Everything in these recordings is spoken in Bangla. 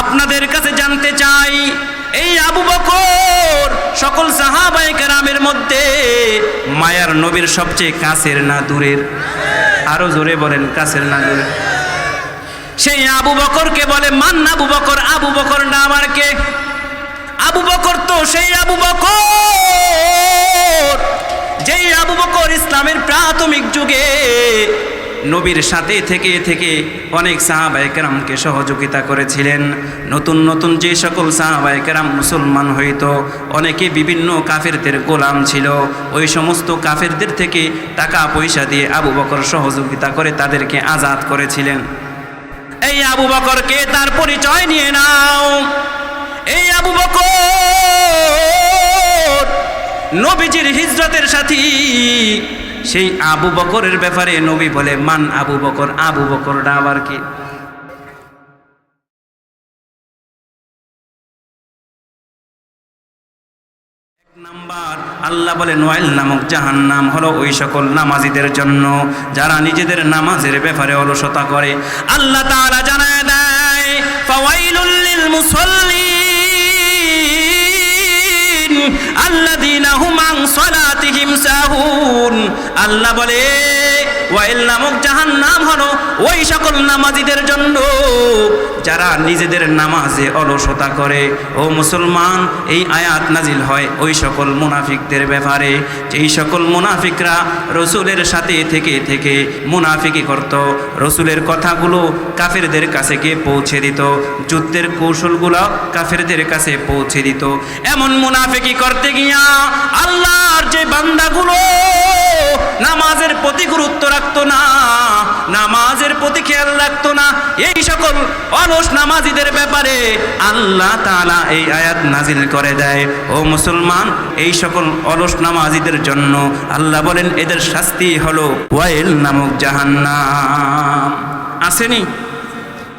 আপনাদের কাছে জানতে চাই, এই আবু বকর সকল সাহাবায়ে কেরামের মধ্যে মায়ার নবীর সবচেয়ে কাছের না দূরের? আরো জোরে বলেন, কাছের না দূরের? সেই আবু বকরকে বলে মান আবু বকর। আবু বকর নাম আর কে? আবু বকর তো সেই আবু বকর যেই আবু বকর ইসলামের প্রাথমিক যুগে নবীর সাথে থেকে থেকে অনেক সাহাবায়ে কেরামকে সহযোগিতা করেছিলেন। নতুন নতুন যে সকল সাহাবায়ে কেরাম মুসলমান হইত, অনেকে বিভিন্ন কাফেরদের গোলাম ছিল, ওই সমস্ত কাফেরদের থেকে টাকা পয়সা দিয়ে আবু বকর সহযোগিতা করে তাদেরকে আজাদ করেছিলেন। এই আবু বকরকে তার পরিচয় নিয়ে নাও। এই আবু বকর নবীজির হিজরতের সাথী। সেই আবু বকরের ব্যাপারে নবী বলে মান আবু বকর। আবু বকরটা আবার কি? এক নাম্বার, আল্লাহ বলে ওয়াইল নামক জাহান্নাম হলো ওই সকল নামাজীদের জন্য যারা নিজেদের নামাজের ব্যাপারে অলসতা করে। আল্লাহ তাআলা জানায় দেয় ফাওয়াইলুল লিল মুসাল্লিন আল্লাযীনা হুম আন সালাতিহিম সাহুন। আল্লাহ বলে ওয়াইল নামক জাহান্নাম হলো ওই সকল নামাজীদের জন্য যারা নিজেদের নামাজে অলসতা করে। ও মুসলমান, এই আয়াত নাজিল হয় ওই সকল মুনাফিকদের ব্যাপারে, যেই সকল মুনাফিকরা রসুলের সাথে থেকে থেকে মুনাফিকি করত, রসুলের কথাগুলো কাফেরদের কাছে গিয়ে পৌঁছে দিত, যুদ্ধের কৌশলগুলো কাফেরদের কাছে পৌঁছে দিত। এমন মুনাফিকি করতে গিয়া আল্লাহর যে বান্দাগুলো নামাজের প্রতি গুরুত্ব রাখতো না, নামাজের প্রতি খেয়াল রাখতো না, এই সকল অলস নামাজীদের ব্যাপারে আল্লাহ তাআলা এই আয়াত নাজিল করে দেয়। ও মুসলমান, এই সকল অলস নামাজীদের জন্য আল্লাহ বলেন এদের শাস্তি হলো ওয়াইল নামক জাহান্নাম। আসেনি?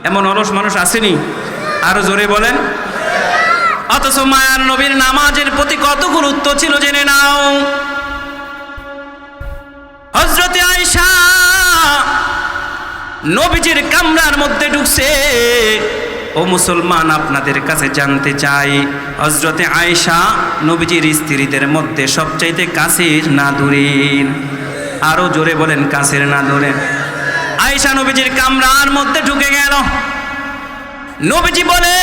এমন অলস মানুষ আসেনি? আরো জোরে বলেন। অথচ মায়ার নবীর নামাজের প্রতি কত গুরুত্ব ছিল জেনে নাও। হযরতে আয়েশা নবীজির কামরার মধ্যে ঢুকছে। ও মুসলমান, আপনাদের কাছে জানতে চাই, হযরতে আয়েশা নবীজির স্ত্রীদের মধ্যে সবচাইতে কাছের না দূরের? আরো জোরে বলেন, কাছের না দূরের? আয়েশা নবীজির কামরার মধ্যে ঢুকে গেল। নবীজি বলে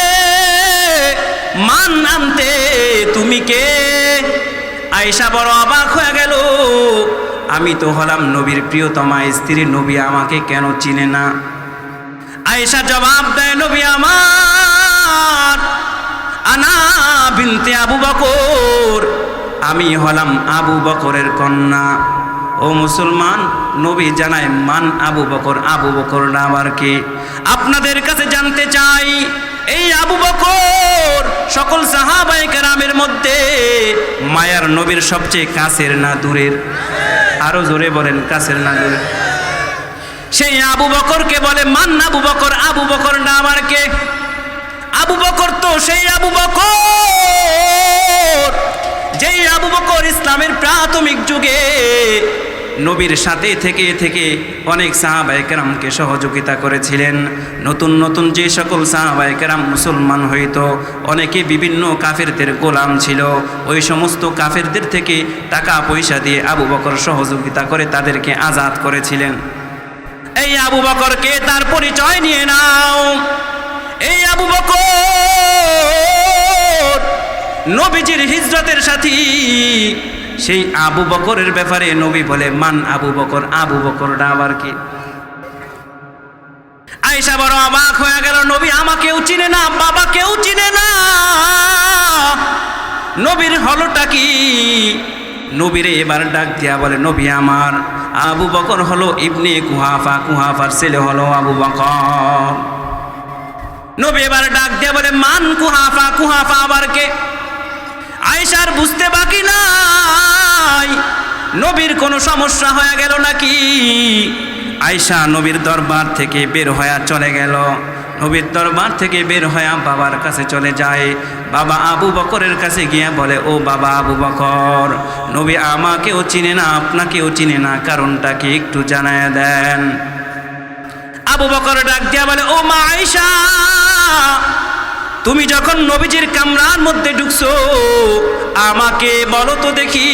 মান আনতে, তুমি কে? আয়েশা বড় অবাক হয়ে গেল। আমি তো হলাম নবীর প্রিয়তমা স্ত্রী, নবী আমাকে কেন চিনে না? আয়েশা জবাব দেয়, নবী আমার আনা বিনতে আবু বকর, আমি হলাম আবু বকরের কন্যা। ও মুসলমান, নবী জানায় মান আবু বকর। আবু বকর না আবার কে? আপনাদের কাছে জানতে চাই, এই আবু বকর সকল সাহাবায়ে কেরামের মধ্যে মায়ার নবীর সবচেয়ে কাছের না দূরের? আরো জোরে বলেন, কাছের না দূরের? সেই আবু বকরকে বলে মান আবু বকর। আবু বকর নাম আর কে? আবু বকর তো সেই আবু বকর যেই আবু বকর ইসলামের প্রাথমিক যুগে নবীর সাথে থেকে থেকে অনেক সাহাবায়ে কেরামকে সহযোগিতা করেছিলেন। নতুন নতুন যে সকল সাহাবায়ে কেরাম মুসলমান হইত, অনেকে বিভিন্ন কাফেরদের গোলাম ছিল, ওই সমস্ত কাফেরদের থেকে টাকা পয়সা দিয়ে আবু বকর সহযোগিতা করে তাদেরকে আজাদ করেছিলেন। এই আবু বকরকে তার পরিচয় নিয়ে নাও। এই আবু বকর নবীজির হিজরতের সাথী। সেই আবু বকরের ব্যাপারে নবী বলে মান আবু বকর। আবু বকরটা আবার কি? আয়েশা বড় অবাক হয়ে গেল, নবী আমাকেও চিনে না, বাবাকেও চিনে না, নবীর হলোটা কি? নবীরে এবার ডাক দিয়া বলে, নবী আমার আবু বকর হলো ইবনে কুহাফা, কুহাফার ছেলে হলো আবু বকর। নবী এবার ডাক দিয়া বলে মান কুহাফা। কুহাফা আবার কে? আয়েশার বুঝতে বাকি নাই নবীর কোনো সমস্যা হয়ে গেল নাকি। আয়েশা নবীর দরবার থেকে বের হয়ে চলে গেল। নবীর দরবার থেকে বের হয়ে বাবার কাছে চলে যায়। বাবা আবু বকরের কাছে গিয়ে বলে, ও বাবা আবু বকর, নবী আমাকেও চিনে না, আপনাকেও চিনে না, কারণটা কি একটু জানায় দেন। আবু বকর ডাক দিয়া বলে, ও মা আয়েশা, তুমি যখন নবীজির কামরার মধ্যে ঢুকছো, আমাকে বলো তো দেখি,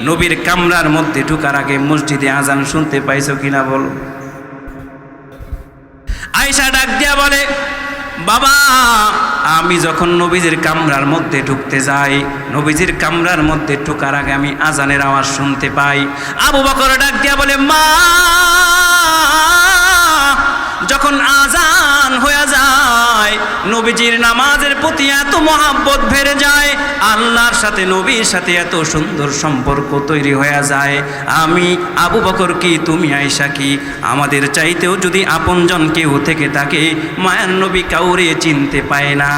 নবীর কামরার মধ্যে ঢুকার আগে মসজিদে আজান শুনতে পাইছো কিনা বলো। আয়েশা ডাক দিয়া বলে, বাবা, আমি যখন নবীজির কামরার মধ্যে ঢুকতে যাই, নবীজির কামরার মধ্যে ঢুকার আগে আমি আজানের আওয়াজ শুনতে পাই। আবু বকর ডাক দিয়া বলে, মা, যখন আজান হয়ে যায়, নবীজির নামাজের প্রতি এত মহাব্বত বেড়ে যায়, আল্লাহর সাথে নবীর সাথে এত সুন্দর সম্পর্ক তৈরি হয়ে যায়, আমি আবু বকর কি, তুমি আয়েশা কি, আমাদের চাইতেও যদি আপনজন কেউ থেকে থাকে, মায়ার নবী কাউরে চিনতে পায় না।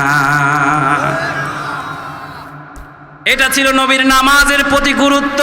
এটা ছিল নবীর নামাজের প্রতি গুরুত্ব।